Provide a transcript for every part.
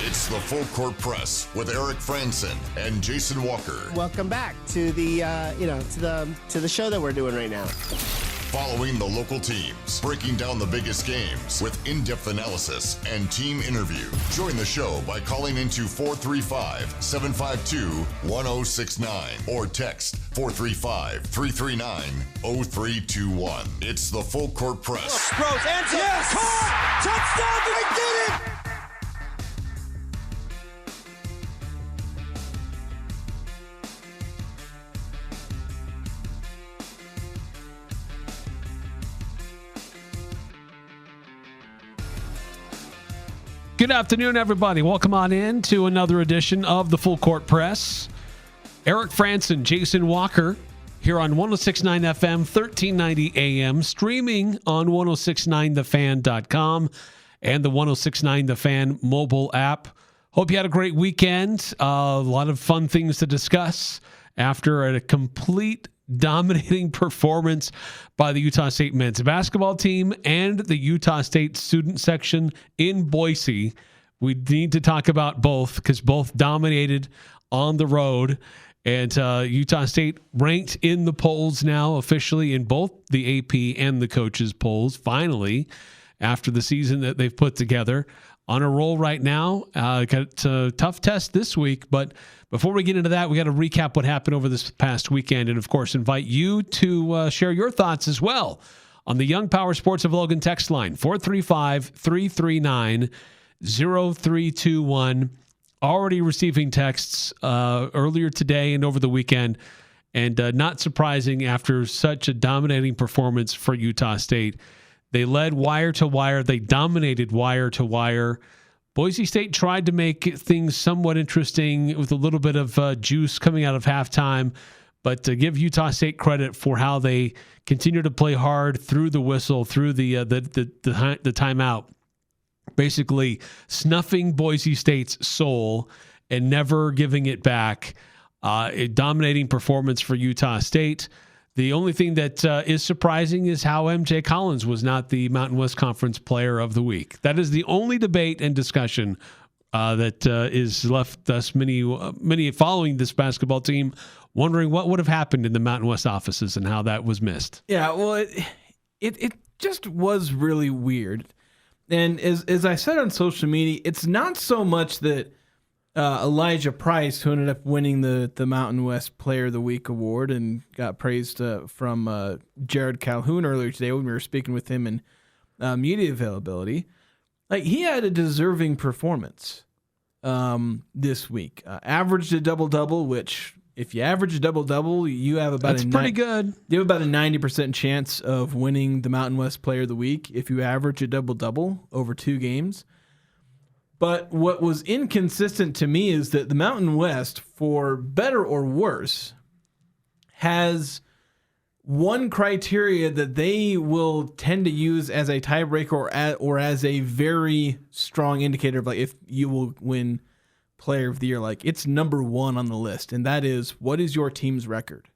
It's the Full Court Press with Eric Frandsen and Jason Walker. Welcome back to the to the show that we're doing right now. Following the local teams, breaking down the biggest games with in-depth analysis and team interview. Join the show by calling into 435-752-1069 or text 435-339-0321. It's the Full Court Press. Rose, answer. Yes! Caught! Touchdown! They did it! Good afternoon, everybody. Welcome on in to another edition of the Full Court Press. Eric Frandsen, Jason Walker, here on 106.9 FM, 1390 AM, streaming on 1069thefan.com and the 1069 The Fan mobile app. Hope you had a great weekend. A lot of fun things to discuss after a complete dominating performance by the Utah State men's basketball team and the Utah State student section in Boise. We need to talk about both because both dominated on the road. And Utah State ranked in the polls now officially in both the AP and the coaches polls, finally, after the season that they've put together. On a roll right now. Got a tough test this week, but before we get into that, we got to recap what happened over this past weekend and, of course, invite you to share your thoughts as well on the Young Power Sports of Logan text line, 435-339-0321. Already receiving texts earlier today and over the weekend, and not surprising after such a dominating performance for Utah State. They led wire to wire. They dominated wire to wire. Boise State tried to make things somewhat interesting with a little bit of juice coming out of halftime, but to give Utah State credit for how they continue to play hard through the whistle, through the timeout, basically snuffing Boise State's soul and never giving it back. A dominating performance for Utah State. The only thing that is surprising is how MJ Collins was not the Mountain West Conference Player of the Week. That is the only debate and discussion that is left us many following this basketball team wondering what would have happened in the Mountain West offices and how that was missed. Yeah, well, it just was really weird. And as I said on social media, it's not so much that Elijah Price, who ended up winning the Mountain West Player of the Week award and got praised from Jared Calhoun earlier today when we were speaking with him in media availability. Like, he had a deserving performance this week. Averaged a double-double, which if you average a double-double, you have about pretty good. You have about a 90% chance of winning the Mountain West Player of the Week if you average a double-double over 2 games. But what was inconsistent to me is that the Mountain West, for better or worse, has one criteria that they will tend to use as a tiebreaker or as a very strong indicator of, like, if you will win Player of the Year. Like, it's number 1 on the list, and that is, what is your team's record?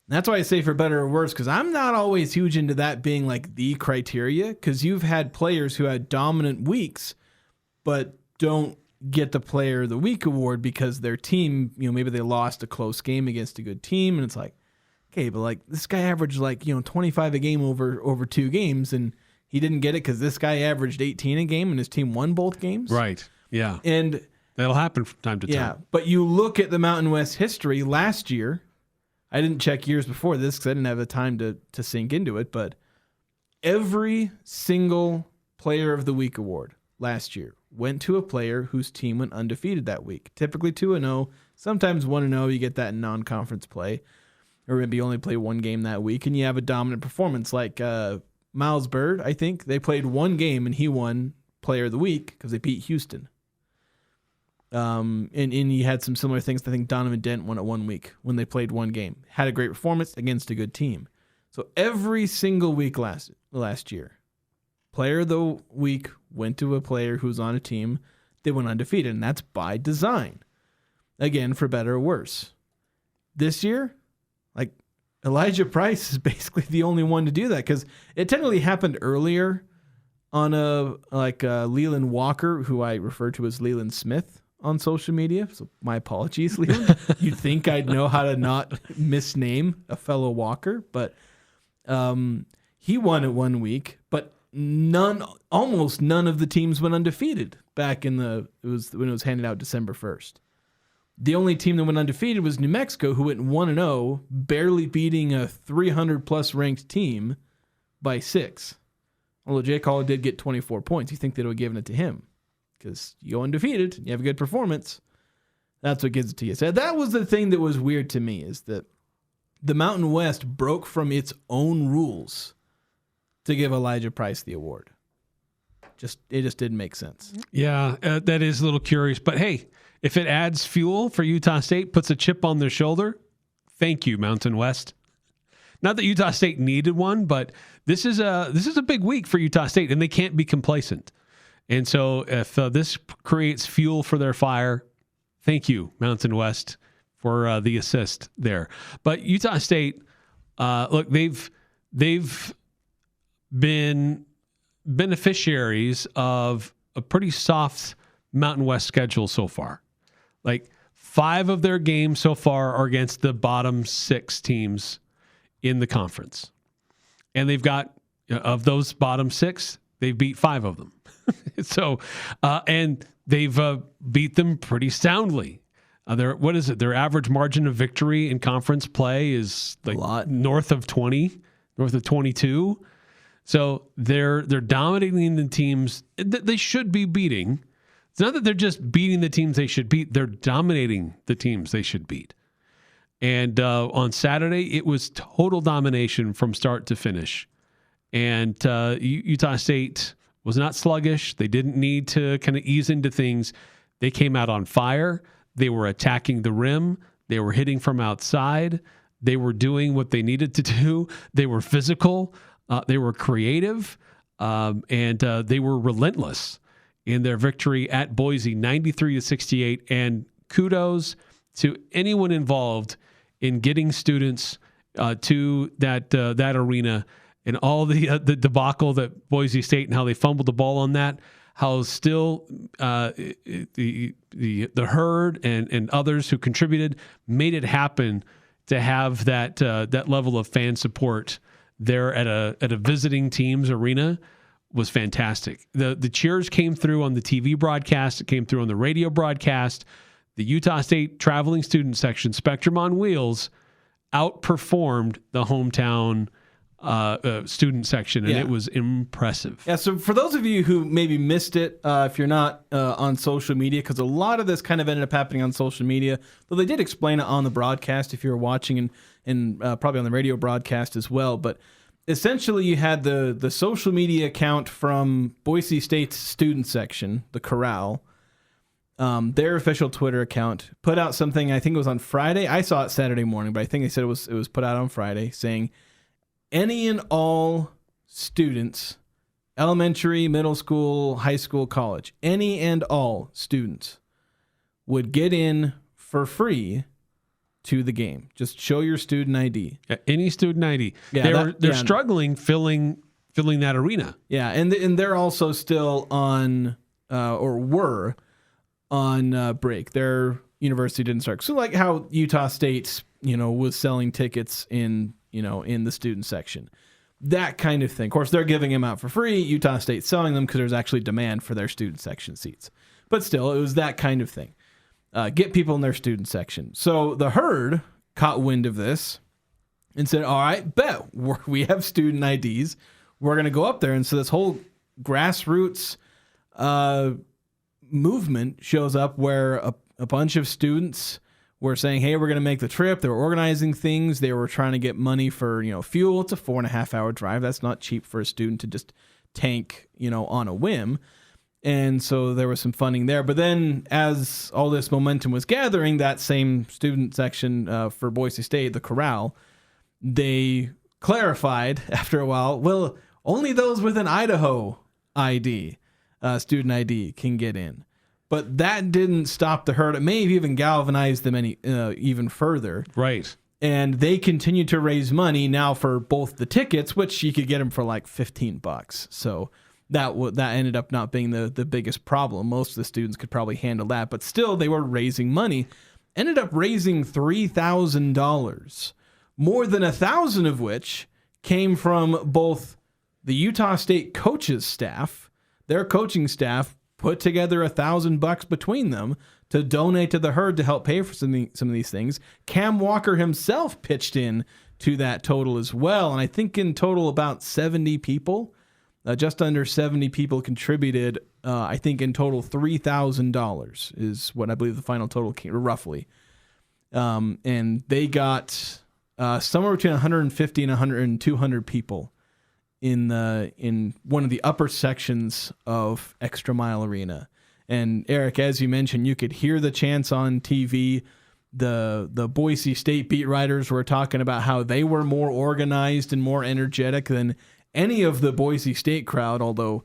And that's why I say for better or worse, because I'm not always huge into that being like the criteria, because you've had players who had dominant weeks but don't get the Player of the Week award because their team, maybe they lost a close game against a good team, and it's like, okay, but like this guy averaged 25 a game over 2 games, and he didn't get it because this guy averaged 18 a game and his team won both games. Right. Yeah. And that'll happen from time to time. Yeah, but you look at the Mountain West history last year. I didn't check years before this because I didn't have the time to sink into it, but every single Player of the Week award last year went to a player whose team went undefeated that week. Typically 2-0, sometimes 1-0. You get that in non-conference play, or maybe you only play one game that week, and you have a dominant performance. Like Miles Bird, I think they played one game and he won Player of the Week because they beat Houston. And you had some similar things. I think Donovan Dent won it 1 week when they played one game. Had a great performance against a good team. So every single week last year, Player of the Week went to a player who's on a team that went undefeated, and that's by design. Again, for better or worse. This year, like, Elijah Price is basically the only one to do that because it technically happened earlier on Leland Walker, who I refer to as Leland Smith on social media. So my apologies, Leland. You'd think I'd know how to not misname a fellow Walker, but he won it 1 week, but almost none of the teams went undefeated back when it was handed out December 1st. The only team that went undefeated was New Mexico, who went 1-0, barely beating a 300-plus ranked team by 6. Although Jake Hall did get 24 points. You think they would have given it to him because you go undefeated, you have a good performance. That's what gives it to you. So that was the thing that was weird to me, is that the Mountain West broke from its own rules to give Elijah Price the award. It just didn't make sense. Yeah, that is a little curious. But hey, if it adds fuel for Utah State, puts a chip on their shoulder, thank you, Mountain West. Not that Utah State needed one, but this is a big week for Utah State, and they can't be complacent. And so if this creates fuel for their fire, thank you, Mountain West, for the assist there. But Utah State, look, they've been beneficiaries of a pretty soft Mountain West schedule so far. Like 5 of their games so far are against the bottom 6 teams in the conference. And they've got, of those bottom 6, they've beat 5 of them. So, and they've beat them pretty soundly. Their average margin of victory in conference play is like north of 20, north of 22. So they're dominating the teams that they should be beating. It's not that they're just beating the teams they should beat. They're dominating the teams they should beat. And on Saturday, it was total domination from start to finish. And Utah State was not sluggish. They didn't need to kind of ease into things. They came out on fire. They were attacking the rim. They were hitting from outside. They were doing what they needed to do. They were physical. They were creative. And they were relentless in their victory at Boise, 93-68. And kudos to anyone involved in getting students to that arena, and all the debacle that Boise State and how they fumbled the ball on that, how still the HURD and others who contributed made it happen to have that level of fan support there at a visiting team's arena was fantastic. The cheers came through on the TV broadcast. It came through on the radio broadcast. The Utah State traveling student section, Spectrum on Wheels, outperformed the hometown student section, and it was impressive. Yeah, so for those of you who maybe missed it, if you're not on social media, because a lot of this kind of ended up happening on social media, though they did explain it on the broadcast if you were watching, and probably on the radio broadcast as well. But essentially you had the social media account from Boise State's student section, the Corral, their official Twitter account, put out something, I think it was on Friday. I saw it Saturday morning, but I think they said it was put out on Friday, saying any and all students, elementary, middle school, high school, college, any and all students would get in for free to the game. Just show your student ID. Any student ID. Yeah, they're struggling filling that arena. Yeah, and they're also still on or were on break. Their university didn't start. So like how Utah State, was selling tickets in the student section. That kind of thing. Of course, they're giving them out for free. Utah State's selling them because there's actually demand for their student section seats. But still, it was that kind of thing. Get people in their student section. So the HURD caught wind of this and said, all right, bet we have student IDs. We're going to go up there. And so this whole grassroots movement shows up where a bunch of students were saying, hey, we're going to make the trip. They were organizing things. They were trying to get money for, fuel. It's a 4.5-hour drive. That's not cheap for a student to just tank, on a whim. And so there was some funding there. But then as all this momentum was gathering, that same student section for Boise State, the Corral, they clarified after a while, well, only those with an Idaho ID, student ID, can get in. But that didn't stop the HURD. It may have even galvanized them even further. Right. And they continue to raise money now for both the tickets, which you could get them for like $15. So that ended up not being the biggest problem. Most of the students could probably handle that, but still they were raising money. Ended up raising $3,000, more than $1,000 of which came from both the Utah State coaches staff. Their coaching staff put together $1,000 between them to donate to the HURD to help pay for some of these things. Cam Walker himself pitched in to that total as well, and I think in total about 70 people, just under 70 people contributed. I think in total $3,000 is what I believe the final total came, roughly. And they got somewhere between 150 and 200 people in one of the upper sections of Extra Mile Arena. And Eric, as you mentioned, you could hear the chants on TV. The Boise State beat writers were talking about how they were more organized and more energetic than any of the Boise State crowd, although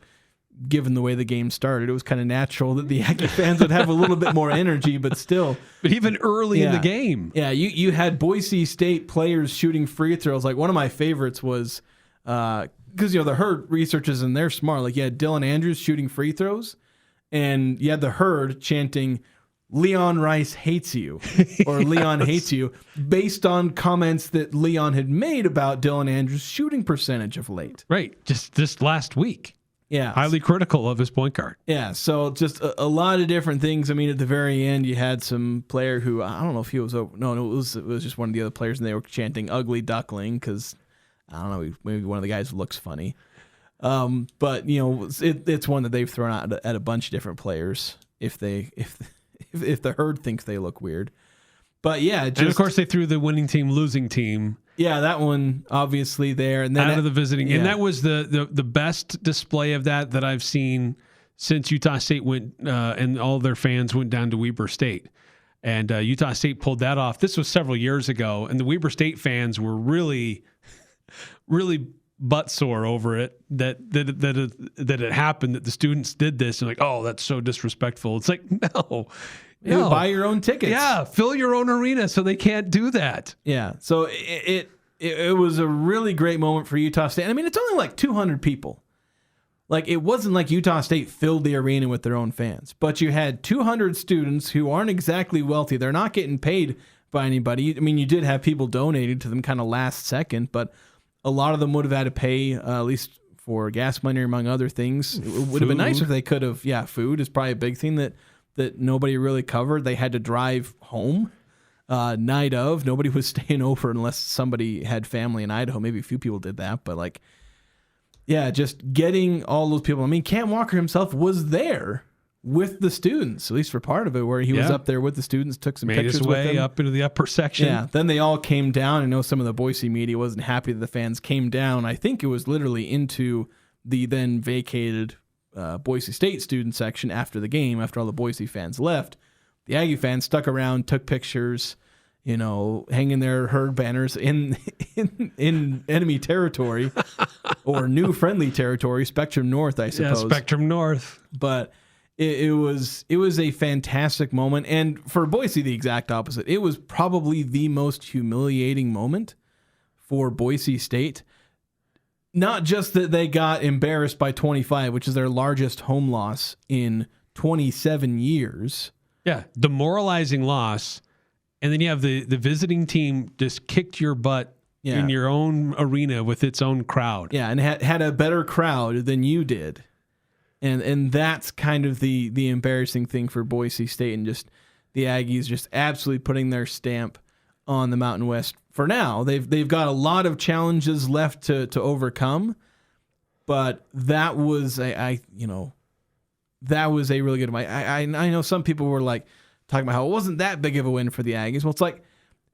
given the way the game started, it was kind of natural that the Aggie fans would have a little bit more energy, but still. But even early in the game. Yeah, you had Boise State players shooting free throws. Like one of my favorites was, because, the HURD researchers and they're smart. Like you had Dylan Andrews shooting free throws, and you had the HURD chanting, Leon Rice hates you, or yes. Leon hates you, based on comments that Leon had made about Dylan Andrews' shooting percentage of late. Right, just this last week. Yeah. Highly critical of his point guard. Yeah, so just a lot of different things. I mean, at the very end, you had some player who, I don't know if he was over. No, it was just one of the other players, and they were chanting ugly duckling because, I don't know, maybe one of the guys looks funny. But, it's one that they've thrown out at a bunch of different players if the HURD thinks they look weird. But yeah, and of course they threw the winning team, losing team. Yeah, that one obviously there, and then out of the visiting, and that was the best display of that I've seen since Utah State went and all their fans went down to Weber State, and Utah State pulled that off. This was several years ago, and the Weber State fans were really, really butt sore over it that it happened, that the students did this, and like, oh, that's so disrespectful. It's like, no. Buy your own tickets. Yeah, fill your own arena so they can't do that. Yeah, so it was a really great moment for Utah State. I mean, it's only like 200 people. Like, it wasn't like Utah State filled the arena with their own fans, but you had 200 students who aren't exactly wealthy. They're not getting paid by anybody. I mean, you did have people donated to them kind of last second, but a lot of them would have had to pay, at least for gas money, among other things. It would have been nice if they could have. Yeah, food is probably a big thing that nobody really covered. They had to drive home night of. Nobody was staying over unless somebody had family in Idaho. Maybe a few people did that, but just getting all those people. I mean, Cam Walker himself was there with the students, at least for part of it, where he was up there with the students, took some pictures with them. Made his way up into the upper section. Yeah, then they all came down. I know some of the Boise media wasn't happy that the fans came down. I think it was literally into the then vacated Boise State student section after the game, after all the Boise fans left. The Aggie fans stuck around, took pictures, hanging their HURD banners in enemy territory or new friendly territory, Spectrum North, I suppose. Yeah, Spectrum North. But it was a fantastic moment, and for Boise, the exact opposite. It was probably the most humiliating moment for Boise State. Not just that they got embarrassed by 25, which is their largest home loss in 27 years. Yeah, demoralizing loss. And then you have the visiting team just kicked your butt in your own arena with its own crowd. Yeah, and had a better crowd than you did. And that's kind of the embarrassing thing for Boise State, and just the Aggies just absolutely putting their stamp on the Mountain West. For now, they've got a lot of challenges left to overcome, but that was that was a really good win. I know some people were like talking about how it wasn't that big of a win for the Aggies. Well, it's like,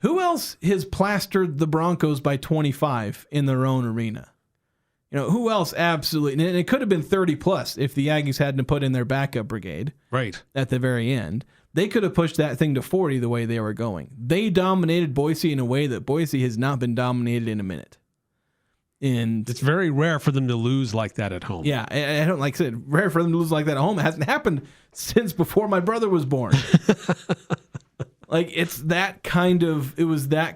who else has plastered the Broncos by 25 in their own arena? Who else absolutely, and it could have been 30 plus if the Aggies hadn't put in their backup brigade right at the very end. They could have pushed that thing to 40 the way they were going. They dominated Boise in a way that Boise has not been dominated in a minute. And it's very rare for them to lose like that at home. Yeah, I don't, like I said, rare for them to lose like that at home. It hasn't happened since before my brother was born. It was that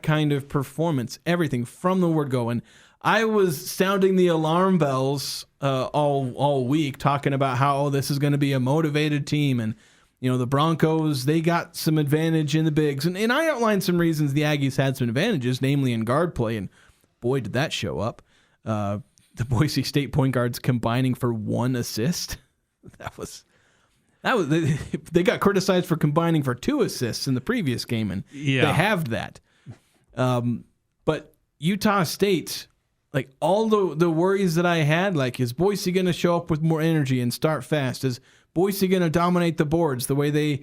kind of performance. Everything from the word go. And I was sounding the alarm bells all week, talking about how this is going to be a motivated team, and the Broncos, they got some advantage in the bigs, and I outlined some reasons the Aggies had some advantages, namely in guard play, and boy, did that show up. The Boise State point guards combining for 1 assist. That was they got criticized for combining for 2 assists in the previous game, and they halved that. But Utah State, like all the worries that I had, like is Boise going to show up with more energy and start fast? Is Boise going to dominate the boards the way they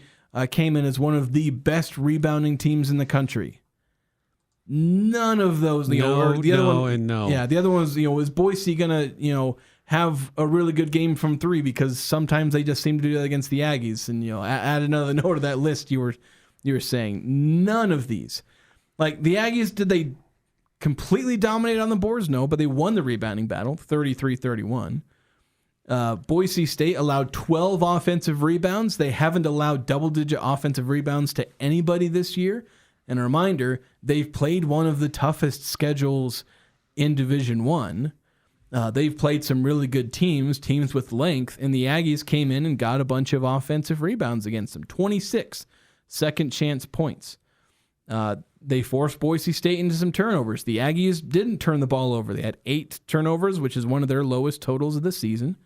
came in as one of the best rebounding teams in the country? None of those. No. Yeah, the other one was, is Boise going to, have a really good game from 3? Because sometimes they just seem to do that against the Aggies. And, add another note to that list you were saying. None of these. Like the Aggies, did they completely dominate on the boards? No, but they won the rebounding battle, 33-31. Boise State allowed 12 offensive rebounds. They haven't allowed double-digit offensive rebounds to anybody this year. And a reminder, they've played one of the toughest schedules in Division I. They've played some really good teams with length, and the Aggies came in and got a bunch of offensive rebounds against them, 26 second-chance points. They forced Boise State into some turnovers. The Aggies didn't turn the ball over. They had 8 turnovers, which is one of their lowest totals of the season.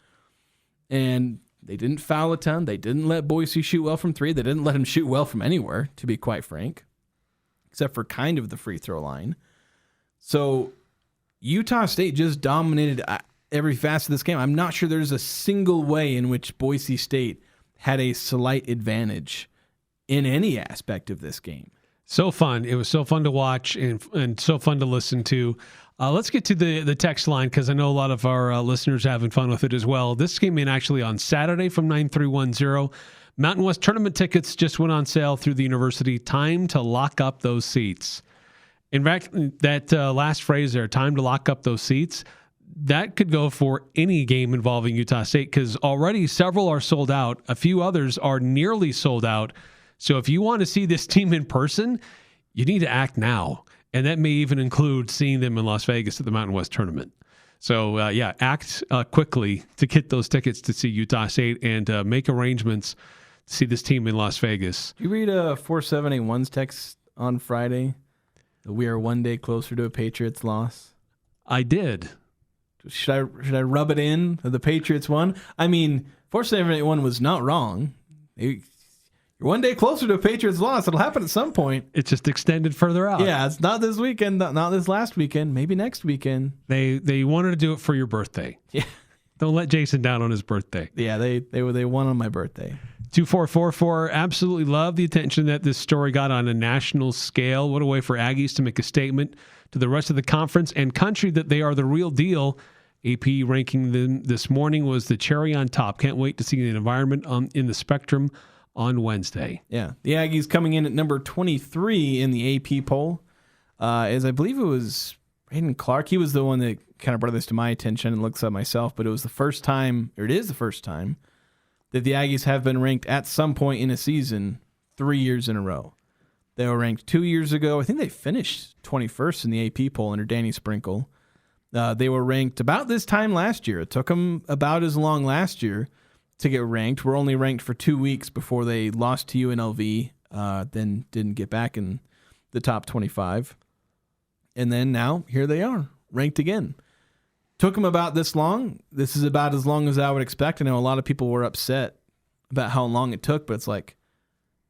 And they didn't foul a ton. They didn't let Boise shoot well from 3. They didn't let him shoot well from anywhere, to be quite frank, except for kind of the free throw line. So Utah State just dominated every facet of this game. I'm not sure there's a single way in which Boise State had a slight advantage in any aspect of this game. So fun. It was so fun to watch and so fun to listen to. Let's get to the text line because I know a lot of our listeners are having fun with it as well. This came in actually on Saturday from 9310. Mountain West tournament tickets just went on sale through the university. Time to lock up those seats. In fact, that last phrase there, time to lock up those seats, that could go for any game involving Utah State because already several are sold out. A few others are nearly sold out. So if you want to see this team in person, you need to act now. And that may even include seeing them in Las Vegas at the Mountain West tournament. So, act quickly to get those tickets to see Utah State and make arrangements to see this team in Las Vegas. Did you read 4781's text on Friday? We are one day closer to a Patriots loss. I did. Should I rub it in? The Patriots won? I mean, 4781 was not wrong. You're one day closer to a Patriots loss. It'll happen at some point. It's just extended further out. Yeah, it's not this weekend, not this last weekend, maybe next weekend. They wanted to do it for your birthday. Yeah. Don't let Jason down on his birthday. Yeah, they won on my birthday. 2444, absolutely love the attention that this story got on a national scale. What a way for Aggies to make a statement to the rest of the conference and country that they are the real deal. AP ranking them this morning was the cherry on top. Can't wait to see the environment in the Spectrum on Wednesday. Yeah, the Aggies coming in at number 23 in the AP poll. As I believe it was Braden Clark. He was the one that kind of brought this to my attention and looks at myself, but it is the first time that the Aggies have been ranked at some point in a season 3 years in a row. They were ranked 2 years ago. I think they finished 21st in the AP poll under Danny Sprinkle. They were ranked about this time last year. It took them about as long last year to get ranked. We're only ranked for 2 weeks before they lost to UNLV, then didn't get back in the top 25. And then now, here they are, ranked again. Took them about this long. This is about as long as I would expect. I know a lot of people were upset about how long it took, but it's like,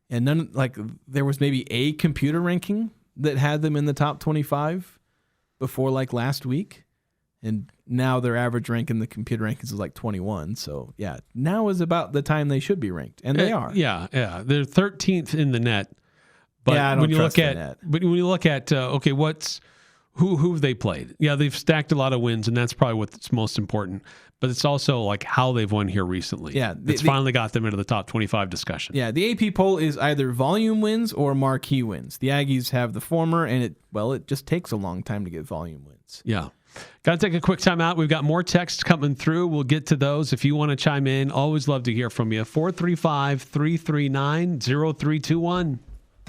and none, like there was maybe a computer ranking that had them in the top 25 before like last week. And now their average rank in the computer rankings is like 21. So yeah, now is about the time they should be ranked, and they are. Yeah. They're 13th in the net. But yeah, I don't when you trust look the at net. But when you look at okay, who have they played? Yeah, they've stacked a lot of wins, and that's probably what's most important. But it's also like how they've won here recently. Yeah, it's finally got them into the top 25 discussion. Yeah, the AP poll is either volume wins or marquee wins. The Aggies have the former, and it just takes a long time to get volume wins. Yeah. Got to take a quick time out. We've got more texts coming through. We'll get to those. If you want to chime in, always love to hear from you. 435-339-0321.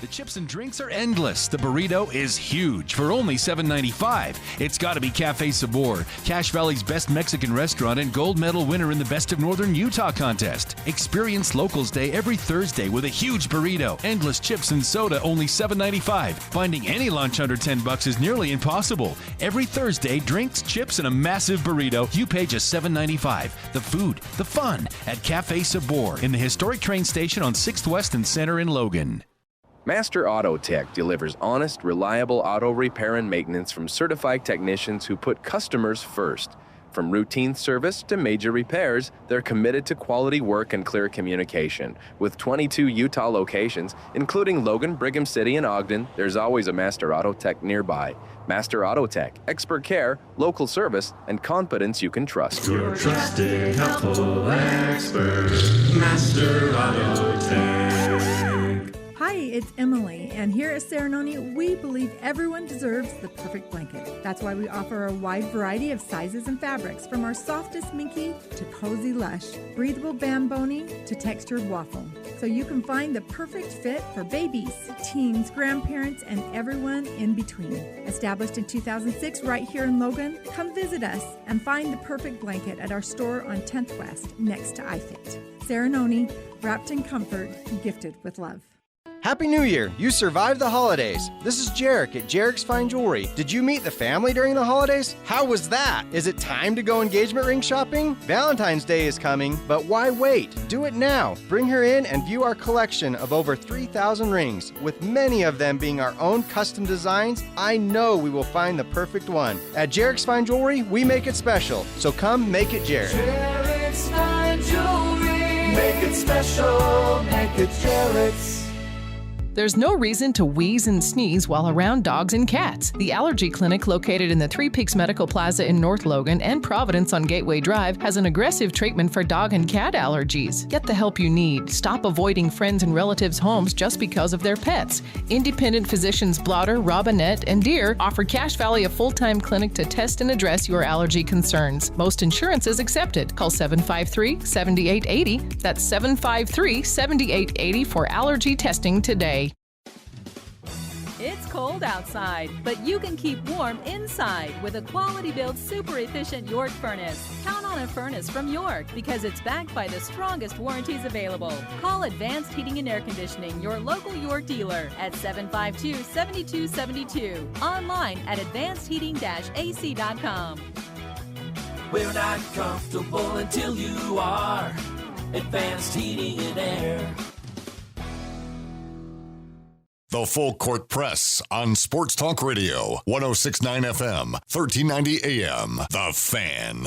The chips and drinks are endless. The burrito is huge for only $7.95. It's got to be Cafe Sabor, Cache Valley's best Mexican restaurant and gold medal winner in the Best of Northern Utah contest. Experience Locals Day every Thursday with a huge burrito, endless chips and soda, only $7.95. Finding any lunch under $10 is nearly impossible. Every Thursday, drinks, chips, and a massive burrito. You pay just $7.95. The food, the fun at Cafe Sabor in the historic train station on 6th West and Center in Logan. Master Auto Tech delivers honest, reliable auto repair and maintenance from certified technicians who put customers first. From routine service to major repairs, they're committed to quality work and clear communication. With 22 Utah locations, including Logan, Brigham City, and Ogden, there's always a Master Auto Tech nearby. Master Auto Tech, expert care, local service, and confidence you can trust. Your trusted, helpful expert, Master Auto Tech. Hi, it's Emily, and here at Serenoni, we believe everyone deserves the perfect blanket. That's why we offer a wide variety of sizes and fabrics, from our softest minky to cozy lush, breathable bamboni to textured waffle. So you can find the perfect fit for babies, teens, grandparents, and everyone in between. Established in 2006 right here in Logan, come visit us and find the perfect blanket at our store on 10th West next to iFit. Serenoni, wrapped in comfort, gifted with love. Happy New Year! You survived the holidays. This is Jarek at Jarek's Fine Jewelry. Did you meet the family during the holidays? How was that? Is it time to go engagement ring shopping? Valentine's Day is coming, but why wait? Do it now. Bring her in and view our collection of over 3,000 rings. With many of them being our own custom designs, I know we will find the perfect one. At Jarek's Fine Jewelry, we make it special. So come make it Jarek. Jarek's Fine Jewelry. Make it special. Make it Jarek's. There's no reason to wheeze and sneeze while around dogs and cats. The Allergy Clinic, located in the Three Peaks Medical Plaza in North Logan and Providence on Gateway Drive, has an aggressive treatment for dog and cat allergies. Get the help you need. Stop avoiding friends and relatives' homes just because of their pets. Independent physicians Blotter, Robinette, and Deere offer Cache Valley a full-time clinic to test and address your allergy concerns. Most insurance is accepted. Call 753-7880. That's 753-7880 for allergy testing today. It's cold outside, but you can keep warm inside with a quality-built, super-efficient York furnace. Count on a furnace from York because it's backed by the strongest warranties available. Call Advanced Heating and Air Conditioning, your local York dealer, at 752-7272. Online at advancedheating-ac.com. We're not comfortable until you are. Advanced Heating and Air. The Full Court Press on Sports Talk Radio, 106.9 FM, 1390 AM. The Fan.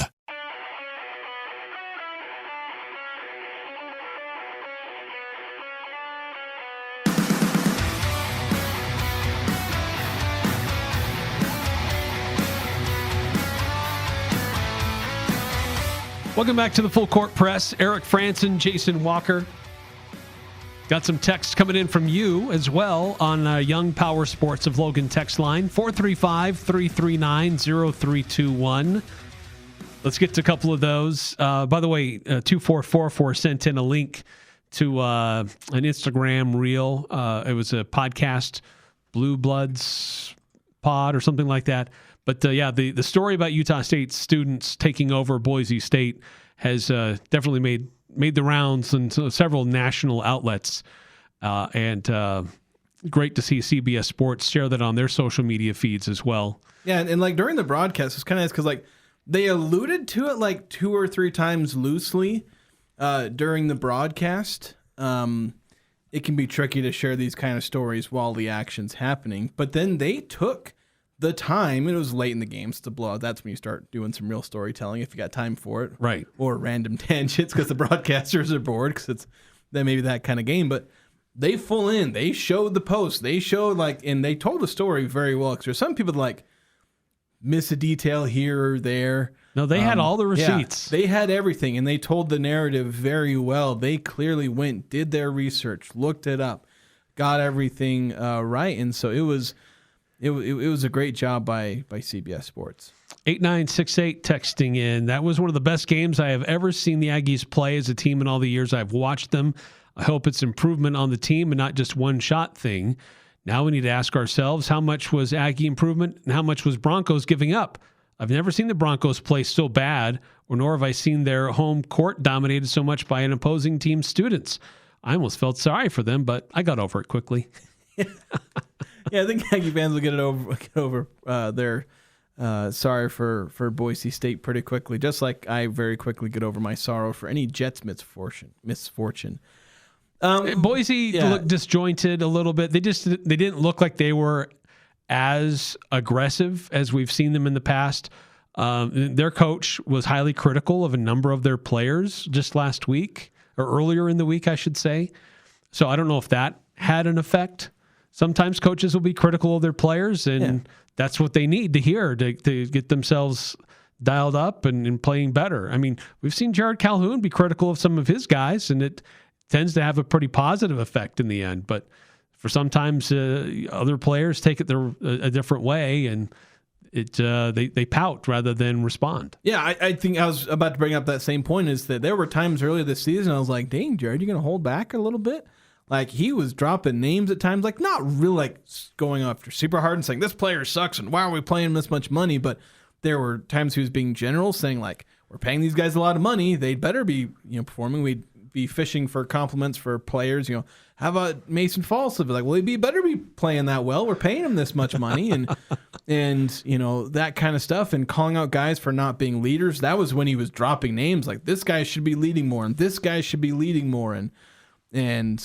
Welcome back to the Full Court Press. Eric Frandsen, Jason Walker. Got some texts coming in from you as well on Young Power Sports of Logan text line, 435-339-0321. Let's get to a couple of those. By the way, 2444 sent in a link to an Instagram reel. It was a podcast, Blue Bloods pod or something like that. But the story about Utah State students taking over Boise State has definitely made the rounds in several national outlets, and great to see CBS Sports share that on their social media feeds as well. Yeah, and like during the broadcast, it's kind of nice because like they alluded to it like 2 or 3 times loosely during the broadcast. It can be tricky to share these kind of stories while the action's happening, but then they took the time. It was late in the game, so it's a blowout. That's when you start doing some real storytelling if you got time for it, right? Or random tangents because the broadcasters are bored because it's then maybe that kind of game. But they full in. They showed the post. They showed and they told the story very well. Because there's some people that miss a detail here or there. No, they had all the receipts. Yeah, they had everything, and they told the narrative very well. They clearly went, did their research, looked it up, got everything right, and so it was It was a great job by CBS Sports. 8968 texting in. That was one of the best games I have ever seen the Aggies play as a team in all the years I've watched them. I hope it's improvement on the team and not just one shot thing. Now we need to ask ourselves, how much was Aggie improvement and how much was Broncos giving up? I've never seen the Broncos play so bad, or nor have I seen their home court dominated so much by an opposing team's students. I almost felt sorry for them, but I got over it quickly. Yeah, I think Aggie fans will get over their sorry for Boise State pretty quickly, just like I very quickly get over my sorrow for any Jets misfortune. Boise looked disjointed a little bit. They didn't look like they were as aggressive as we've seen them in the past. Their coach was highly critical of a number of their players just last week, or earlier in the week, I should say. So I don't know if that had an effect. Sometimes coaches will be critical of their players, and that's what they need to hear to get themselves dialed up and playing better. I mean, we've seen Jared Calhoun be critical of some of his guys, and it tends to have a pretty positive effect in the end. But for sometimes other players take it a different way, and they pout rather than respond. Yeah, I think I was about to bring up that same point, is that there were times earlier this season I was like, dang, Jared, you going to hold back a little bit? Like, he was dropping names at times, like not really like going after super hard and saying, this player sucks and why are we paying him this much money? But there were times he was being general, saying like, we're paying these guys a lot of money. They'd better be, performing. We'd be fishing for compliments for players. How about Mason Falsett? Like, well, he'd better be playing that well. We're paying him this much money, and that kind of stuff, and calling out guys for not being leaders. That was when he was dropping names like, this guy should be leading more, and this guy should be leading more, and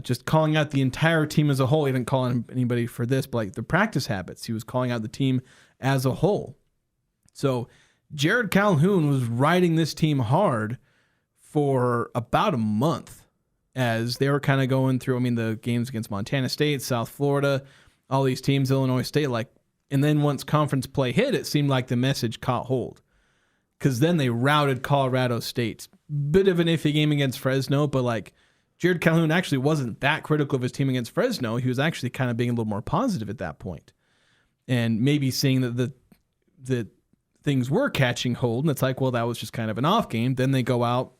just calling out the entire team as a whole. He didn't call on anybody for this, but like the practice habits, he was calling out the team as a whole. So Jared Calhoun was riding this team hard for about a month as they were kind of going through, the games against Montana State, South Florida, all these teams, Illinois State, and then once conference play hit, it seemed like the message caught hold, because then they routed Colorado State. Bit of an iffy game against Fresno, but Jared Calhoun actually wasn't that critical of his team against Fresno. He was actually kind of being a little more positive at that point, and maybe seeing that the things were catching hold, and it's like, well, that was just kind of an off game. Then they go out,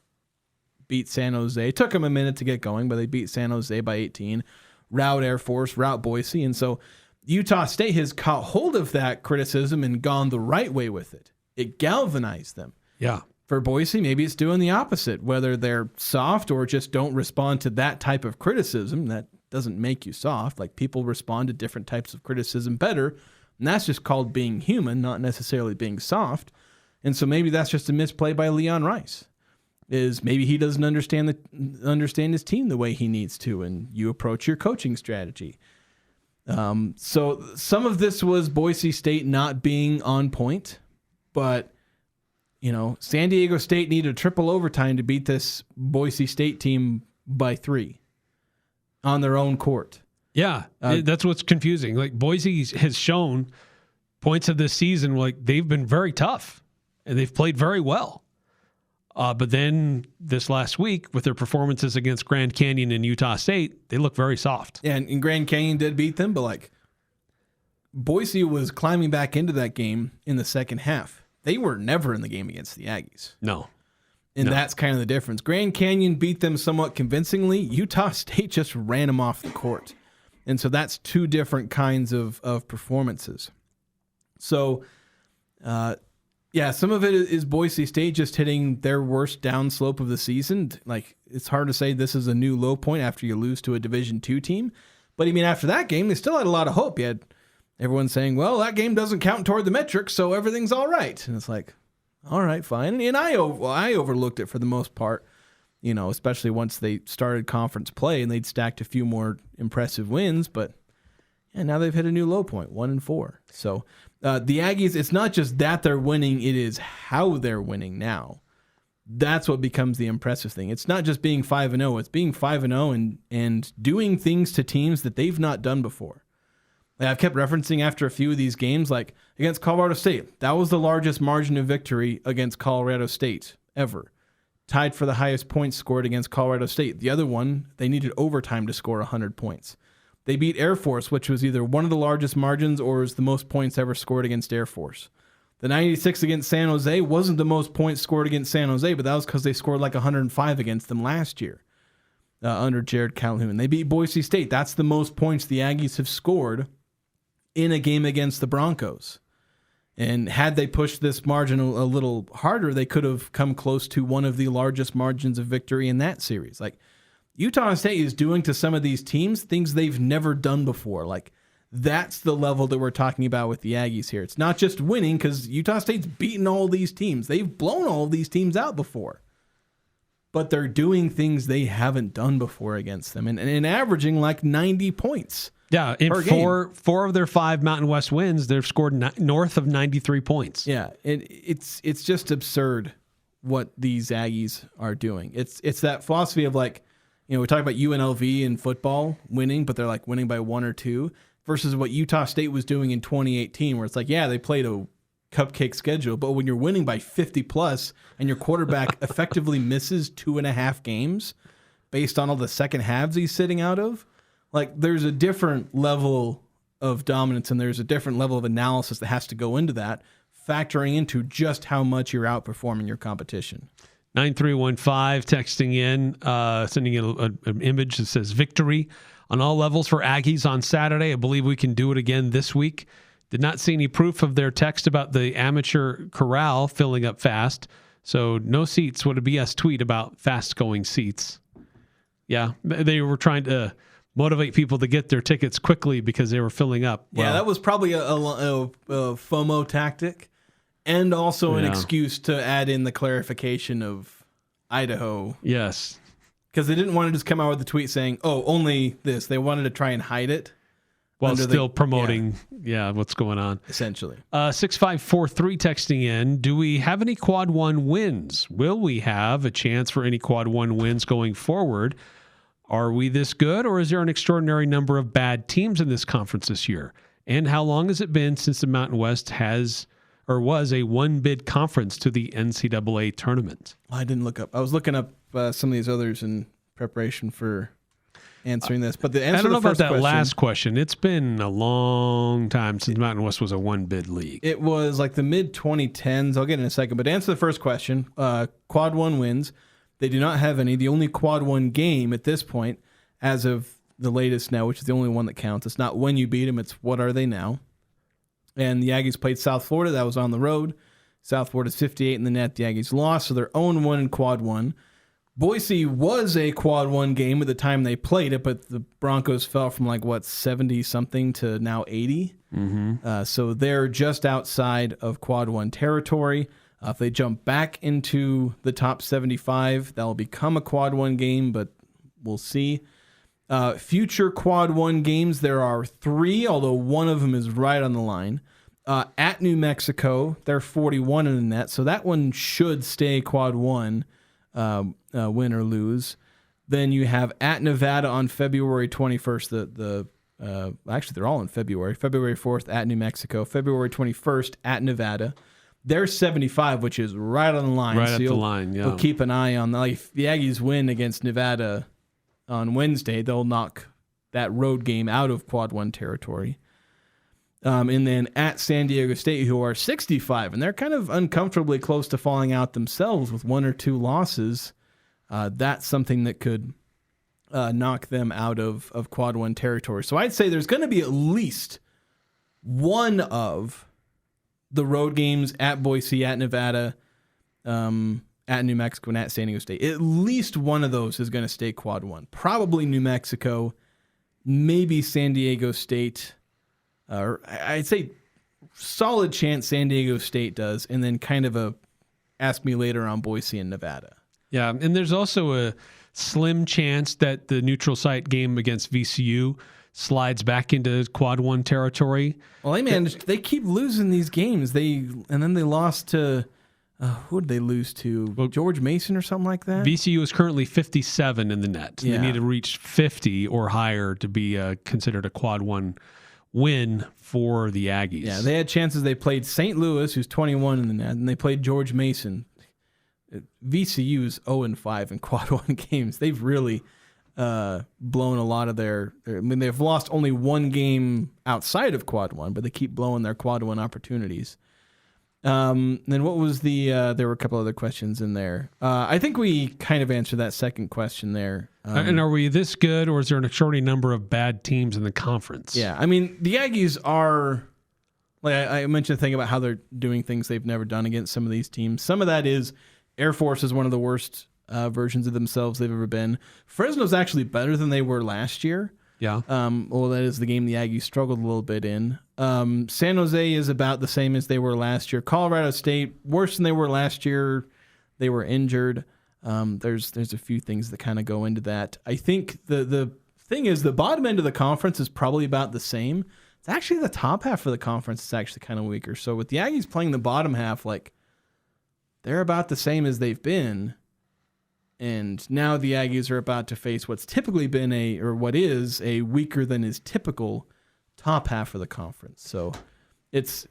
beat San Jose. It took them a minute to get going, but they beat San Jose by 18, rout Air Force, rout Boise. And so Utah State has caught hold of that criticism and gone the right way with it. It galvanized them. Yeah. For Boise, maybe it's doing the opposite, whether they're soft or just don't respond to that type of criticism. That doesn't make you soft. People respond to different types of criticism better, and that's just called being human, not necessarily being soft. And so maybe that's just a misplay by Leon Rice. Is maybe he doesn't understand his team the way he needs to, and you approach your coaching strategy. So some of this was Boise State not being on point, but San Diego State needed a triple overtime to beat this Boise State team by 3 on their own court. Yeah, that's what's confusing. Boise has shown points of this season, they've been very tough and they've played very well. But then this last week, with their performances against Grand Canyon and Utah State, they look very soft. Yeah, and Grand Canyon did beat them, but Boise was climbing back into that game in the second half. They were never in the game against the Aggies. No. And that's kind of the difference. Grand Canyon beat them somewhat convincingly. Utah State just ran them off the court. And so that's two different kinds of performances. So, some of it is Boise State just hitting their worst downslope of the season. It's hard to say this is a new low point after you lose to a Division II team. But, after that game, they still had a lot of hope. You had everyone saying, well, that game doesn't count toward the metrics, so everything's all right. And it's like, all right, fine. And I overlooked it for the most part, especially once they started conference play and they'd stacked a few more impressive wins. But now they've hit a new low point, 1-4. So the Aggies, it's not just that they're winning, it is how they're winning now. That's what becomes the impressive thing. It's not just being 5-0, it's being 5-0 and doing things to teams that they've not done before. I've kept referencing after a few of these games, against Colorado State. That was the largest margin of victory against Colorado State ever. Tied for the highest points scored against Colorado State. The other one, they needed overtime to score 100 points. They beat Air Force, which was either one of the largest margins or was the most points ever scored against Air Force. The 96 against San Jose wasn't the most points scored against San Jose, but that was because they scored like 105 against them last year under Jared Calhoun. They beat Boise State. That's the most points the Aggies have scored in a game against the Broncos. And had they pushed this margin a little harder, they could have come close to one of the largest margins of victory in that series. Like, Utah State is doing to some of these teams things they've never done before. Like, that's the level that we're talking about with the Aggies here. It's not just winning, because Utah State's beaten all these teams. They've blown all these teams out before. But they're doing things they haven't done before against them and averaging like 90 points. Yeah, in four of their 5 Mountain West wins, they've scored north of 93 points. Yeah, it's just absurd what these Aggies are doing. It's that philosophy of like, we talk about UNLV in football winning, but they're like winning by 1 or 2, versus what Utah State was doing in 2018, where it's like, yeah, they played a cupcake schedule, but when you're winning by 50 plus and your quarterback effectively misses 2.5 games based on all the second halves he's sitting out of, like, there's a different level of dominance and there's a different level of analysis that has to go into that, factoring into just how much you're outperforming your competition. 9315 texting in, sending in an image that says victory on all levels for Aggies on Saturday. I believe we can do it again this week. Did not see any proof of their text about the amateur corral filling up fast. So no seats. Would a BS tweet about fast going seats? Yeah, they were trying to motivate people to get their tickets quickly because they were filling up. Yeah, that was probably a FOMO tactic. And also an excuse to add in the clarification of Idaho. Yes. Because they didn't want to just come out with a tweet saying, oh, only this. They wanted to try and hide it. While still promoting, what's going on. Essentially. 6543 texting in, do we have any quad 1 wins? Will we have a chance for any quad 1 wins going forward? Are we this good, or is there an extraordinary number of bad teams in this conference this year? And how long has it been since the Mountain West was a one-bid conference to the NCAA tournament? I didn't look up. I was looking up some of these others in preparation for answering this. But the answer I don't know to the about that last question. It's been a long time since Mountain West was a one-bid league. It was like the mid-2010s. I'll get in a second. But to answer the first question, quad 1 wins. They do not have any. The only quad 1 game at this point, as of the latest now, which is the only one that counts. It's not when you beat them. It's what are they now. And the Aggies played South Florida. That was on the road. South Florida's 58 in the net. The Aggies lost, so they're 0-1 in quad 1. Boise was a quad 1 game at the time they played it, but the Broncos fell from 70-something to now 80. Mm-hmm. So they're just outside of quad 1 territory. If they jump back into the top 75, that'll become a quad 1 game, but we'll see. Future quad 1 games, there are 3, although one of them is right on the line. At New Mexico, they're 41 in the net, so that one should stay quad 1, win or lose. Then you have at Nevada on February 21st. Actually, they're all in February. February 4th at New Mexico. February 21st at Nevada. They're 75, which is right on the line. Right at the line, yeah. We'll keep an eye on that. If the Aggies win against Nevada on Wednesday, they'll knock that road game out of quad 1 territory. And then at San Diego State, who are 65, and they're kind of uncomfortably close to falling out themselves with 1 or 2 losses. That's something that could knock them out of quad 1 territory. So I'd say there's going to be at least one of the road games at Boise, at Nevada, at New Mexico, and at San Diego State. At least one of those is going to stay quad 1. Probably New Mexico, maybe San Diego State. Or I'd say solid chance San Diego State does, and then kind of a ask me later on Boise and Nevada. Yeah, and there's also a slim chance that the neutral site game against VCU slides back into quad 1 territory. Well, they keep losing these games. And then they lost to who did they lose to? George Mason or something like that? VCU is currently 57 in the net. Yeah. They need to reach 50 or higher to be considered a quad 1 win for the Aggies. Yeah, they had chances. They played St. Louis, who's 21 in the net, and they played George Mason. VCU's 0-5 in quad 1 games. They've really blown a lot of their. I mean, they've lost only one game outside of Quad 1, but they keep blowing their Quad 1 opportunities. Then what was there were a couple other questions in there. I think we kind of answered that second question there. And are we this good, or is there an extraordinary number of bad teams in the conference? Yeah, I mean, the Aggies are, like I mentioned a thing about how they're doing things they've never done against some of these teams. Some of that is Air Force is one of the worst versions of themselves they've ever been. Fresno's actually better than they were last year. Yeah. Well, that is the game the Aggies struggled a little bit in. San Jose is about the same as they were last year. Colorado State, worse than they were last year. They were injured. There's a few things that kind of go into that. I think the thing is the bottom end of the conference is probably about the same. It's actually the top half of the conference is actually kind of weaker. So with the Aggies playing the bottom half, like they're about the same as they've been. And now the Aggies are about to face what's typically been what is a weaker than is typical top half of the conference. So it's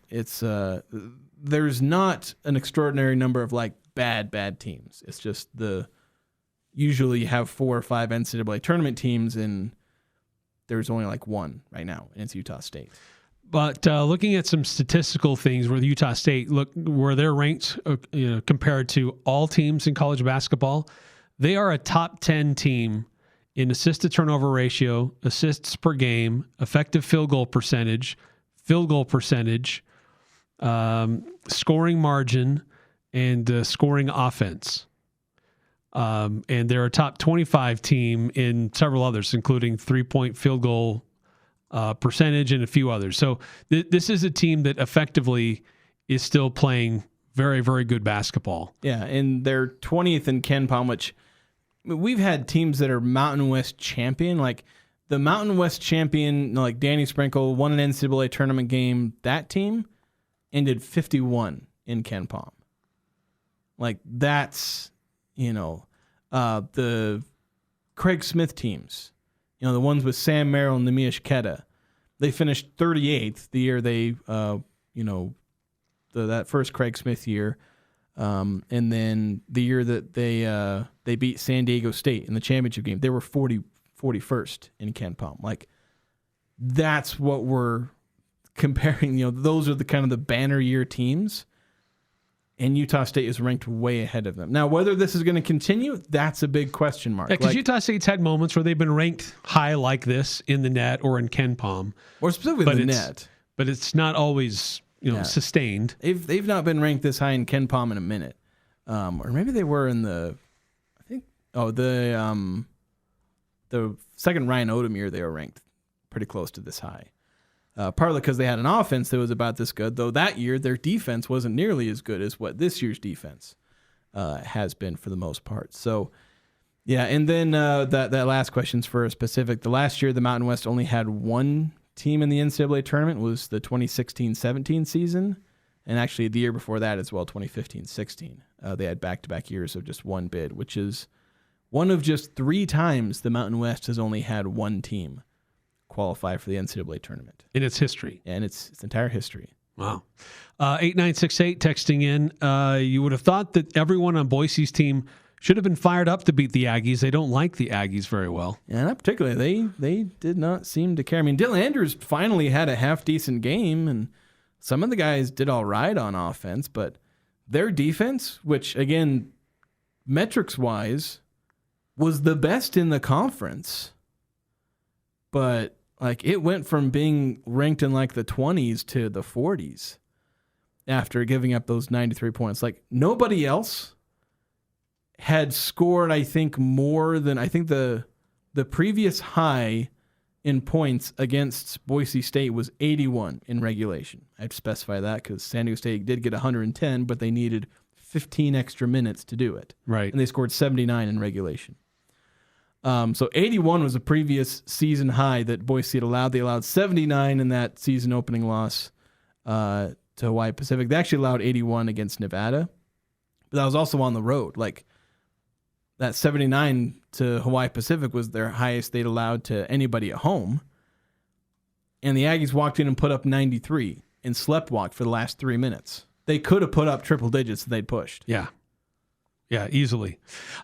there's not an extraordinary number of like bad teams. It's just usually you have 4 or 5 NCAA tournament teams, and there's only like one right now, and it's Utah State. But looking at some statistical things where the Utah State where they're ranked compared to all teams in college basketball, they are a top 10 team in assist to turnover ratio, assists per game, effective field goal percentage, scoring margin, and scoring offense. And they're a top 25 team in several others, including 3-point field goal percentage and a few others. So this is a team that effectively is still playing very, very good basketball. Yeah, and they're 20th in KenPom, which we've had teams that are Mountain West champion. Like the Mountain West champion, like Danny Sprinkle, won an NCAA tournament game. That team ended 51 in KenPom. Like that's, the Craig Smith teams, the ones with Sam Merrill and Namiya Shiketa, they finished 38th the year they, that first Craig Smith year. And then the year that they beat San Diego State in the championship game, they were 41st in KenPom. Like that's what we're comparing. Those are the kind of the banner year teams, and Utah State is ranked way ahead of them. Now, whether this is going to continue, that's a big question mark. Yeah, because Utah State's had moments where they've been ranked high like this in the net or in KenPom, or specifically the net, but it's not always. Sustained. They've not been ranked this high in KenPom in a minute, or maybe they were in the second Ryan Odom year. They were ranked pretty close to this high, partly because they had an offense that was about this good. Though that year their defense wasn't nearly as good as what this year's defense has been for the most part. So yeah, and then that last question's for a specific. The last year the Mountain West only had one team in the NCAA tournament, was the 2016-17 season, and actually the year before that as well, 2015-16. They had back-to-back years of just one bid, which is one of just 3 times the Mountain West has only had one team qualify for the NCAA tournament. In its history. And its entire history. Wow. 8968 texting in, you would have thought that everyone on Boise's team should have been fired up to beat the Aggies. They don't like the Aggies very well. Yeah, not particularly. They did not seem to care. I mean, Dylan Andrews finally had a half-decent game, and some of the guys did all right on offense, but their defense, which, again, metrics-wise, was the best in the conference, but like it went from being ranked in like the 20s to the 40s after giving up those 93 points. Like nobody else had scored, I think, more than the previous high in points against Boise State was 81 in regulation. I have to specify that because San Diego State did get 110, but they needed 15 extra minutes to do it. Right. And they scored 79 in regulation. So 81 was a previous season high that Boise had allowed. They allowed 79 in that season opening loss to Hawaii Pacific. They actually allowed 81 against Nevada, but that was also on the road. Like, that 79 to Hawaii Pacific was their highest they'd allowed to anybody at home. And the Aggies walked in and put up 93 and sleptwalked for the last 3 minutes. They could have put up triple digits if they'd pushed. Yeah. Yeah, easily.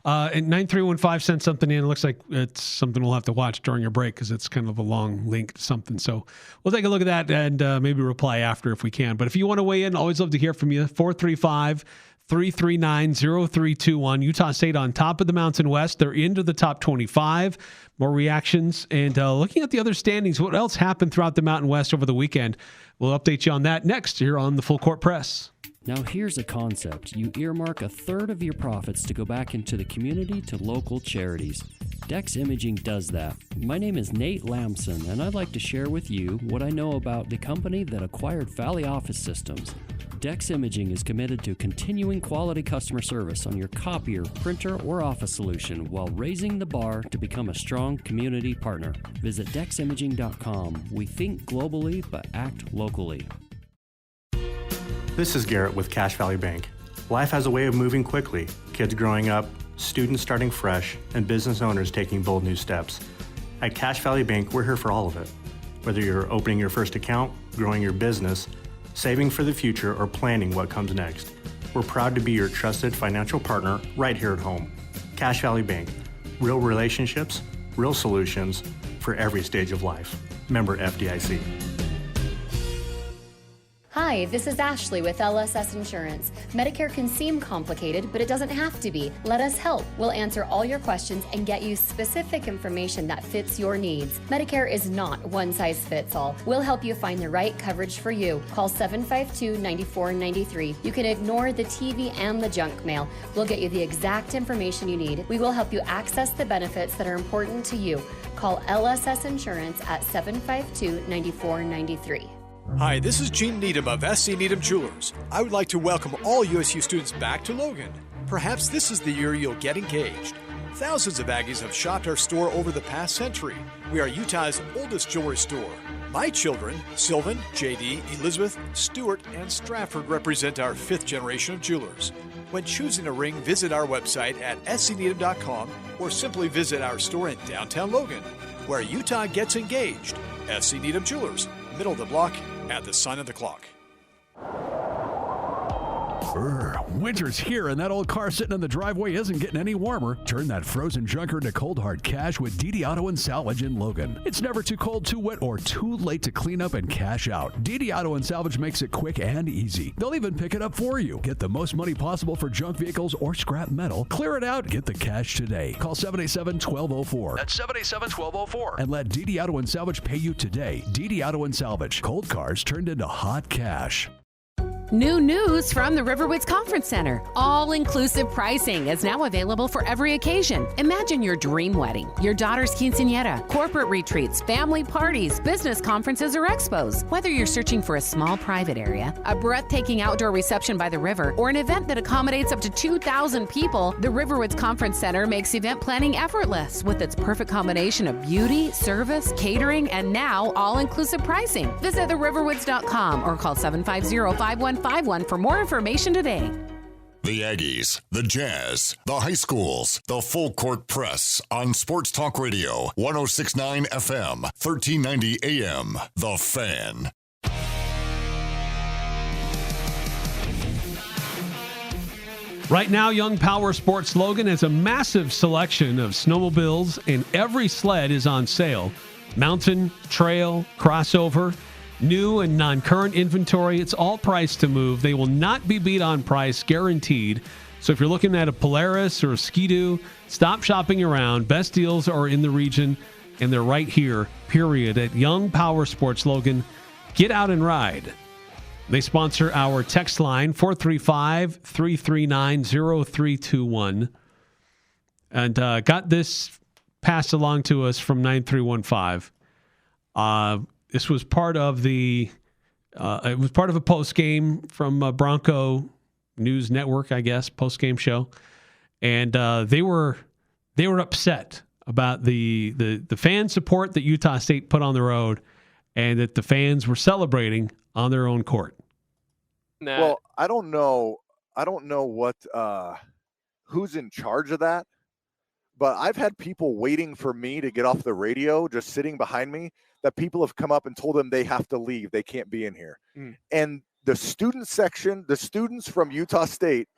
And 9315 sent something in. It looks like it's something we'll have to watch during your break because it's kind of a long link to something. So we'll take a look at that and maybe reply after if we can. But if you want to weigh in, always love to hear from you. 435-339-0321. Utah State on top of the Mountain West. They're into the top 25. More reactions. And looking at the other standings, what else happened throughout the Mountain West over the weekend? We'll update you on that next here on the Full Court Press. Now here's a concept. You earmark a third of your profits to go back into the community to local charities. Dex Imaging does that. My name is Nate Lamson, and I'd like to share with you what I know about the company that acquired Valley Office Systems. Dex Imaging is committed to continuing quality customer service on your copier, printer, or office solution while raising the bar to become a strong community partner. Visit deximaging.com. We think globally, but act locally. This is Garrett with Cache Valley Bank. Life has a way of moving quickly. Kids growing up, students starting fresh, and business owners taking bold new steps. At Cache Valley Bank, we're here for all of it. Whether you're opening your first account, growing your business, saving for the future, or planning what comes next, we're proud to be your trusted financial partner right here at home. Cache Valley Bank. Real relationships, real solutions for every stage of life. Member FDIC. Hi, this is Ashley with LSS Insurance. Medicare can seem complicated, but it doesn't have to be. Let us help. We'll answer all your questions and get you specific information that fits your needs. Medicare is not one size fits all. We'll help you find the right coverage for you. Call 752-9493. You can ignore the TV and the junk mail. We'll get you the exact information you need. We will help you access the benefits that are important to you. Call LSS Insurance at 752-9493. Hi, this is Gene Needham of SC Needham Jewelers. I would like to welcome all USU students back to Logan. Perhaps this is the year you'll get engaged. Thousands of Aggies have shopped our store over the past century. We are Utah's oldest jewelry store. My children, Sylvan, JD, Elizabeth, Stuart, and Stratford represent our fifth generation of jewelers. When choosing a ring, visit our website at scneedham.com or simply visit our store in downtown Logan, where Utah gets engaged. SC Needham Jewelers, middle of the block, at the sign of the clock. Winter's here, and that old car sitting in the driveway isn't getting any warmer. Turn that frozen junker into cold hard cash with DD Auto and Salvage in Logan. It's never too cold, too wet, or too late to clean up and cash out. DD Auto and Salvage makes it quick and easy. They'll even pick it up for you. Get the most money possible for junk vehicles or scrap metal. Clear it out. Get the cash today. Call 787-1204. That's 787-1204. And let DD Auto and Salvage pay you today. DD Auto and Salvage. Cold cars turned into hot cash. New news from the Riverwoods Conference Center. All-inclusive pricing is now available for every occasion. Imagine your dream wedding, your daughter's quinceañera, corporate retreats, family parties, business conferences, or expos. Whether you're searching for a small private area, a breathtaking outdoor reception by the river, or an event that accommodates up to 2,000 people, the Riverwoods Conference Center makes event planning effortless with its perfect combination of beauty, service, catering, and now all-inclusive pricing. Visit theriverwoods.com or call 750-5151 for more information today. The Aggies, the Jazz, the high schools, the Full Court Press on Sports Talk Radio, 106.9 FM, 1390 AM. The Fan. Right now, Young Power Sports Logan has a massive selection of snowmobiles, and every sled is on sale. Mountain, trail, crossover, new and non-current inventory. It's all priced to move. They will not be beat on price, guaranteed. So if you're looking at a Polaris or a Ski-Doo, stop shopping around. Best deals are in the region, and they're right here, period, at Young Power Sports Logan. Get out and ride. They sponsor our text line, 435-339-0321. And got this passed along to us from 9315. This was part of it was part of a post game from Bronco News Network, I guess, post game show, and they were upset about the fan support that Utah State put on the road, and that the fans were celebrating on their own court. Well, I don't know what who's in charge of that, but I've had people waiting for me to get off the radio, just sitting behind me, that people have come up and told them they have to leave. They can't be in here. And the student section, the students from Utah State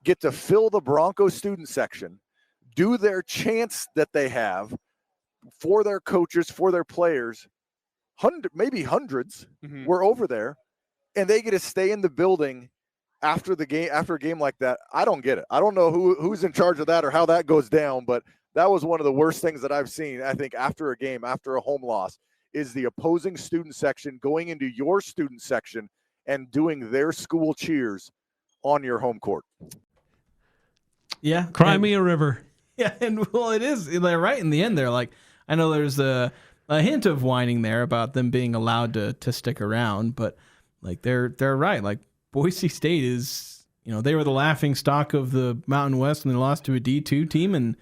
get to fill the Bronco student section, do their chants that they have for their coaches, for their players. Maybe hundreds were over there, and they get to stay in the building after a game like that. I don't get it. I don't know who's in charge of that or how that goes down, but that was one of the worst things that I've seen, I think, after a game, after a home loss, is the opposing student section going into your student section and doing their school cheers on your home court. Yeah. Cry me a river. Yeah, and well, it is. They're right in the end there. Like, I know there's a hint of whining there about them being allowed to stick around, but like they're right. Like Boise State is, they were the laughing stock of the Mountain West and they lost to a D2 team, and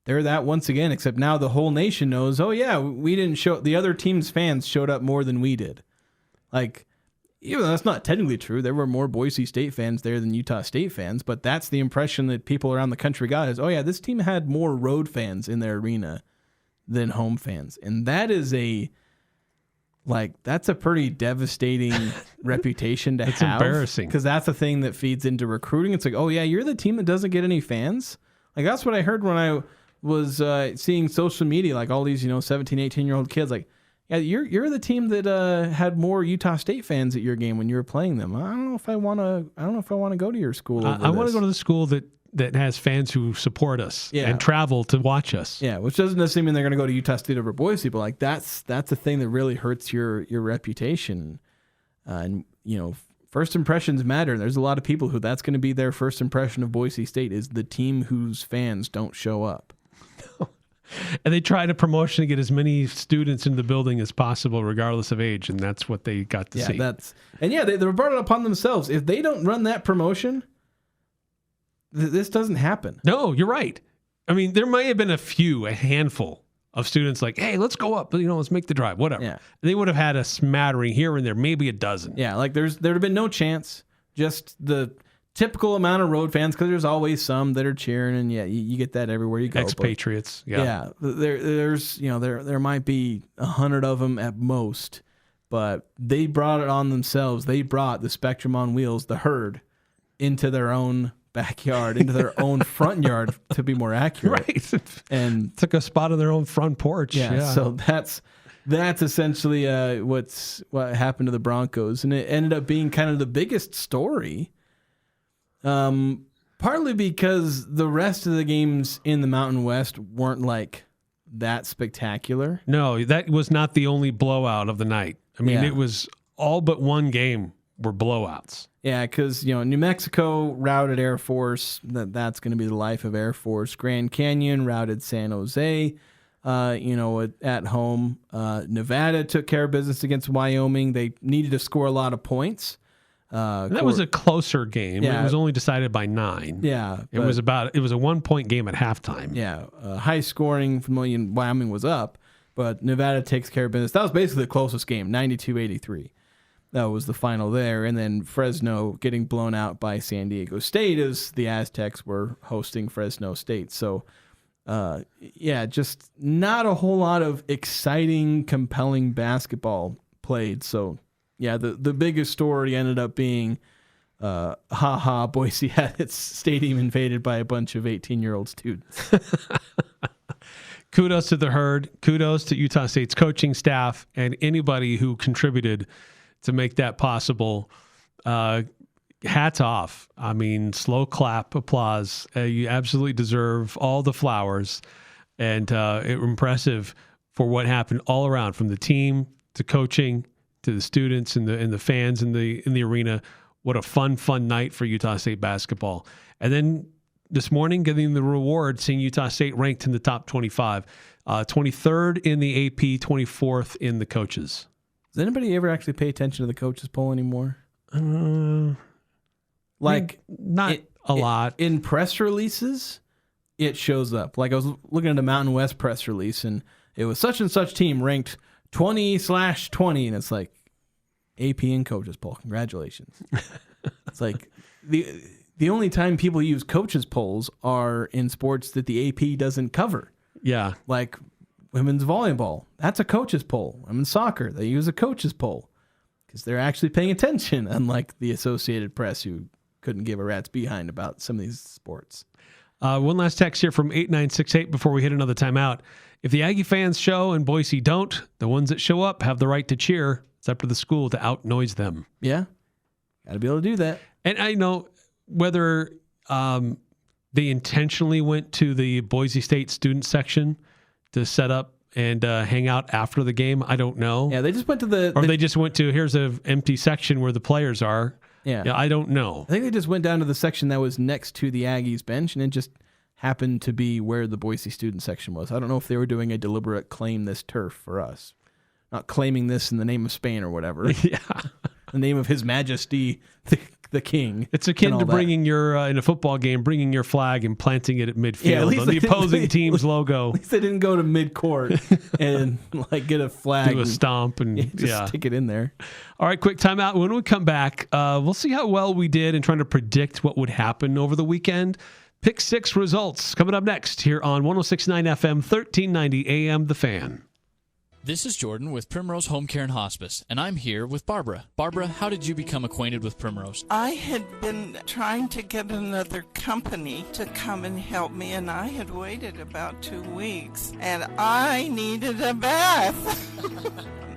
they're that once again, except now the whole nation knows, oh yeah, we didn't show, the other team's fans showed up more than we did. Like, even though that's not technically true, there were more Boise State fans there than Utah State fans, but that's the impression that people around the country got is, oh yeah, this team had more road fans in their arena than home fans. And that is that's a pretty devastating reputation to have. It's embarrassing. Because that's the thing that feeds into recruiting. It's like, oh yeah, you're the team that doesn't get any fans? Like, that's what I heard when I was seeing social media, like all these, 17, 18-year-old kids, like, yeah, you're the team that had more Utah State fans at your game when you were playing them. I don't know if I want to go to your school. I want to go to the school that has fans who support us and travel to watch us. Yeah, which doesn't necessarily mean they're going to go to Utah State over Boise, but like that's a thing that really hurts your reputation. And first impressions matter. There's a lot of people who that's going to be their first impression of Boise State is the team whose fans don't show up. And they tried a promotion to get as many students in the building as possible, regardless of age, and that's what they got to see. They brought it upon themselves. If they don't run that promotion, this doesn't happen. No, you're right. I mean, there might have been a handful of students like, hey, let's go up, let's make the drive, whatever. Yeah. They would have had a smattering here and there, maybe a dozen. Yeah, like there'd have been no chance. Just the typical amount of road fans, because there's always some that are cheering, and you get that everywhere you go. Expatriates, there might be 100 of them at most, but they brought it on themselves. They brought the Spectrum on Wheels, the HURD, into their own backyard, into their own front yard, to be more accurate. Right, and took a spot on their own front porch. Yeah. So that's essentially what happened to the Broncos, and it ended up being kind of the biggest story. Partly because the rest of the games in the Mountain West weren't like that spectacular. No, that was not the only blowout of the night. I mean, It was all but one game were blowouts. Yeah, because New Mexico routed Air Force. That's going to be the life of Air Force. Grand Canyon routed San Jose. At home. Nevada took care of business against Wyoming. They needed to score a lot of points. That was a closer game. Yeah. It was only decided by 9. Yeah. It was a 1-point game at halftime. Yeah. High scoring from Wyoming was up, but Nevada takes care of business. That was basically the closest game, 92-83. That was the final there. And then Fresno getting blown out by San Diego State as the Aztecs were hosting Fresno State. So, just not a whole lot of exciting, compelling basketball played. So, yeah, the biggest story ended up being, Boise had its stadium invaded by a bunch of 18-year-old students. Kudos to the HURD. Kudos to Utah State's coaching staff and anybody who contributed to make that possible. Hats off. I mean, slow clap, applause. You absolutely deserve all the flowers. And impressive for what happened all around, from the team to coaching to the students and the fans in the arena. What a fun night for Utah State basketball. And then this morning, getting the reward, seeing Utah State ranked in the top 25, 23rd in the AP, 24th in the coaches. Does anybody ever actually pay attention to the coaches poll anymore? Not a lot. In press releases, it shows up. Like, I was looking at a Mountain West press release, and it was such and such team ranked 20/20, and it's like AP and coaches poll. Congratulations. It's like the only time people use coaches polls are in sports that the AP doesn't cover. Yeah. Like women's volleyball. That's a coaches poll. Women's soccer, they use a coaches poll because they're actually paying attention, unlike the Associated Press, who couldn't give a rat's behind about some of these sports. One last text here from 8968 before we hit another timeout. If the Aggie fans show and Boise don't, the ones that show up have the right to cheer. It's up to the school to out-noise them. Yeah, got to be able to do that. And I know whether they intentionally went to the Boise State student section to set up and hang out after the game. I don't know. Yeah, they just went to they just went to, here's an empty section where the players are. Yeah. I don't know. I think they just went down to the section that was next to the Aggies bench, and it just happened to be where the Boise student section was. I don't know if they were doing a deliberate claim this turf for us. Not claiming this in the name of Spain or whatever. Yeah. The name of His Majesty, the King. It's akin to bringing your, in a football game, bringing your flag and planting it at midfield on the opposing team's logo. At least they didn't go to mid-court and get a flag. Do a stomp and just stick it in there. All right, quick timeout. When we come back, we'll see how well we did in trying to predict what would happen over the weekend. Pick 6 results coming up next here on 106.9 FM, 1390 AM, The Fan. This is Jordan with Primrose Home Care and Hospice, and I'm here with Barbara. Barbara, how did you become acquainted with Primrose? I had been trying to get another company to come and help me, and I had waited about 2 weeks, and I needed a bath.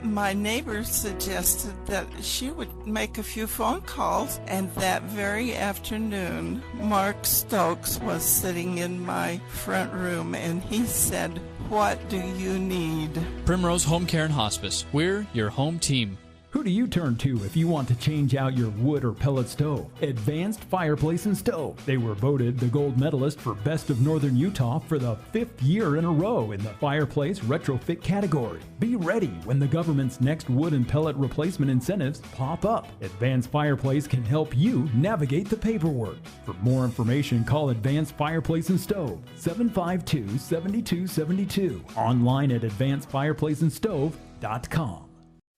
My neighbor suggested that she would make a few phone calls, and that very afternoon, Mark Stokes was sitting in my front room, and he said, "What do you need?" Primrose Home Care and Hospice. We're your home team. Who do you turn to if you want to change out your wood or pellet stove? Advanced Fireplace and Stove. They were voted the gold medalist for Best of Northern Utah for the 5th year in a row in the fireplace retrofit category. Be ready when the government's next wood and pellet replacement incentives pop up. Advanced Fireplace can help you navigate the paperwork. For more information, call Advanced Fireplace and Stove, 752-7272. Online at advancedfireplaceandstove.com.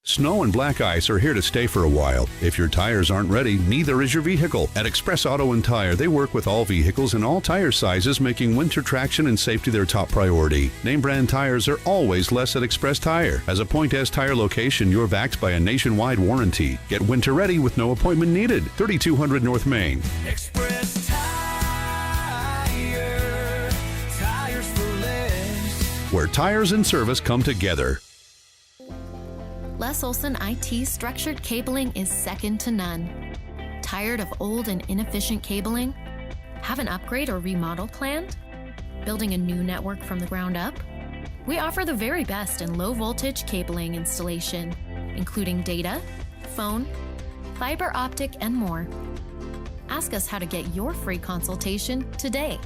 Snow and black ice are here to stay for a while. If your tires aren't ready, neither is your vehicle. At Express Auto and Tire, they work with all vehicles and all tire sizes, making winter traction and safety their top priority. Name brand tires are always less at Express Tire. As a Point S Tire location, you're backed by a nationwide warranty. Get winter ready with no appointment needed. 3200 North Main. Express Tire, tires for less. Where tires and service come together. Les Olson IT structured cabling is second to none. Tired of old and inefficient cabling? Have an upgrade or remodel planned? Building a new network from the ground up? We offer the very best in low voltage cabling installation, including data, phone, fiber optic, and more. Ask us how to get your free consultation today.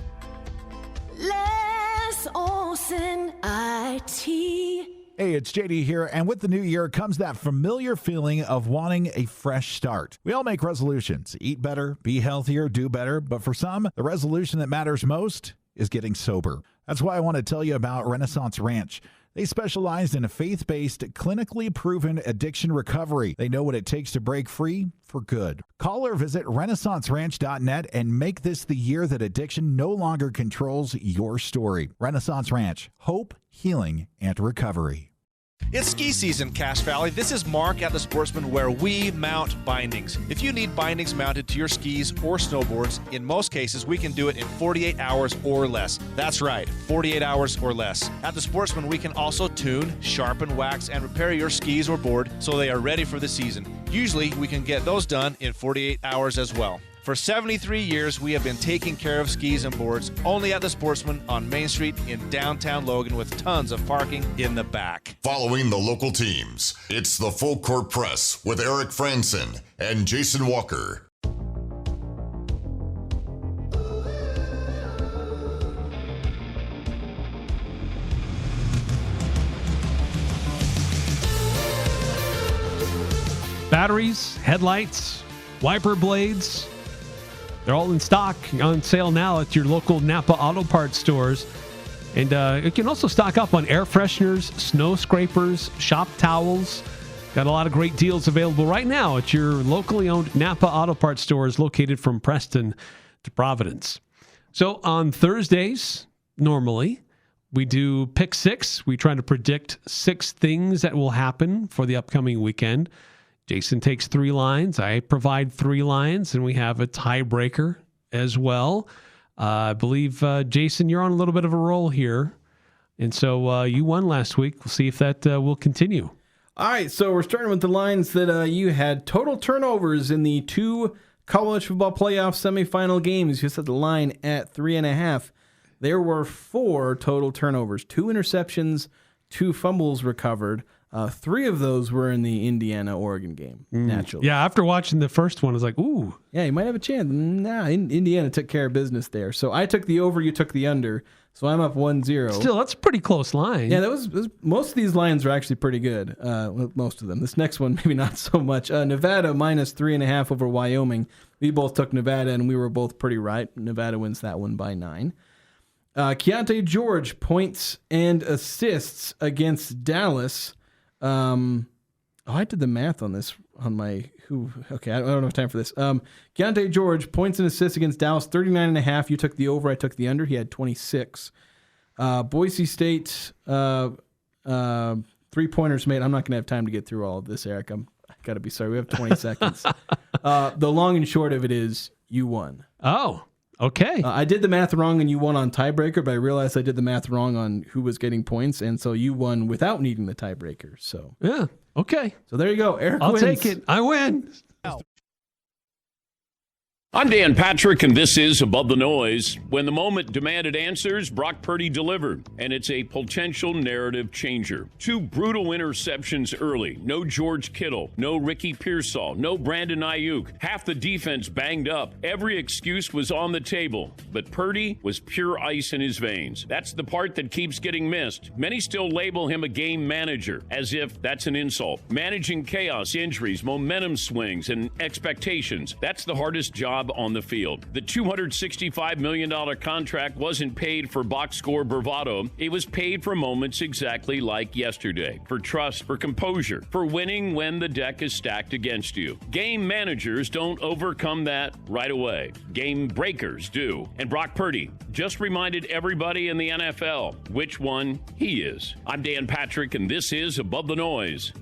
Les Olson IT. Hey, it's JD here, and with the new year comes that familiar feeling of wanting a fresh start. We all make resolutions, eat better, be healthier, do better, but for some, the resolution that matters most is getting sober. That's why I want to tell you about Renaissance Ranch. They specialize in a faith-based, clinically proven addiction recovery. They know what it takes to break free for good. Call or visit renaissanceranch.net and make this the year that addiction no longer controls your story. Renaissance Ranch, hope, healing, and recovery. It's ski season, Cache Valley. This is Mark at the Sportsman, where we mount bindings. If you need bindings mounted to your skis or snowboards, in most cases, we can do it in 48 hours or less. That's right, 48 hours or less. At the Sportsman, we can also tune, sharpen, wax, and repair your skis or board so they are ready for the season. Usually, we can get those done in 48 hours as well. For 73 years, we have been taking care of skis and boards only at the Sportsman on Main Street in downtown Logan, with tons of parking in the back. Following the local teams, it's the Full Court Press with Eric Frandsen and Jason Walker. Batteries, headlights, wiper blades, they're all in stock, on sale now at your local Napa Auto Parts stores. And you can also stock up on air fresheners, snow scrapers, shop towels. Got a lot of great deals available right now at your locally owned Napa Auto Parts stores located from Preston to Providence. So on Thursdays, normally, we do Pick 6. We try to predict 6 things that will happen for the upcoming weekend. Jason takes 3 lines. I provide 3 lines, and we have a tiebreaker as well. I believe, Jason, you're on a little bit of a roll here. And so you won last week. We'll see if that will continue. All right, so we're starting with the lines that you had. Total turnovers in the 2 college football playoff semifinal games. You set the line at 3.5. There were 4 total turnovers, 2 interceptions, 2 fumbles recovered. 3 of those were in the Indiana-Oregon game, naturally. Yeah, after watching the first one, I was like, ooh. Yeah, you might have a chance. Nah, Indiana took care of business there. So I took the over, you took the under. So I'm up 1-0. Still, that's a pretty close line. Yeah, that was most of these lines are actually pretty good. Most of them. This next one, maybe not so much. Nevada minus 3.5 over Wyoming. We both took Nevada, and we were both pretty right. Nevada wins that one by 9. Keontae George points and assists against Dallas. I did the math on this on my okay, I don't have time for this. Keontae George points and assists against Dallas, 39.5. You took the over, I took the under. He had 26. Boise State 3-pointers made. I'm not going to have time to get through all of this, Eric. I got to be sorry. We have 20 seconds. The long and short of it is you won. Oh, okay. I did the math wrong and you won on tiebreaker, but I realized I did the math wrong on who was getting points, and so you won without needing the tiebreaker. So yeah, okay. So there you go. Eric I'll wins. take it. I win. I'm Dan Patrick, and this is Above the Noise. When the moment demanded answers, Brock Purdy delivered, and it's a potential narrative changer. 2 brutal interceptions early. No George Kittle, no Ricky Pearsall, no Brandon Ayuk. Half the defense banged up. Every excuse was on the table, but Purdy was pure ice in his veins. That's the part that keeps getting missed. Many still label him a game manager, as if that's an insult. Managing chaos, injuries, momentum swings, and expectations. That's the hardest job on the field. The $265 million contract wasn't paid for box score bravado. It was paid for moments exactly like yesterday. For trust, for composure, for winning when the deck is stacked against you. Game managers don't overcome that right away. Game breakers do. And Brock Purdy just reminded everybody in the NFL which one he is. I'm Dan Patrick, and this is Above the Noise.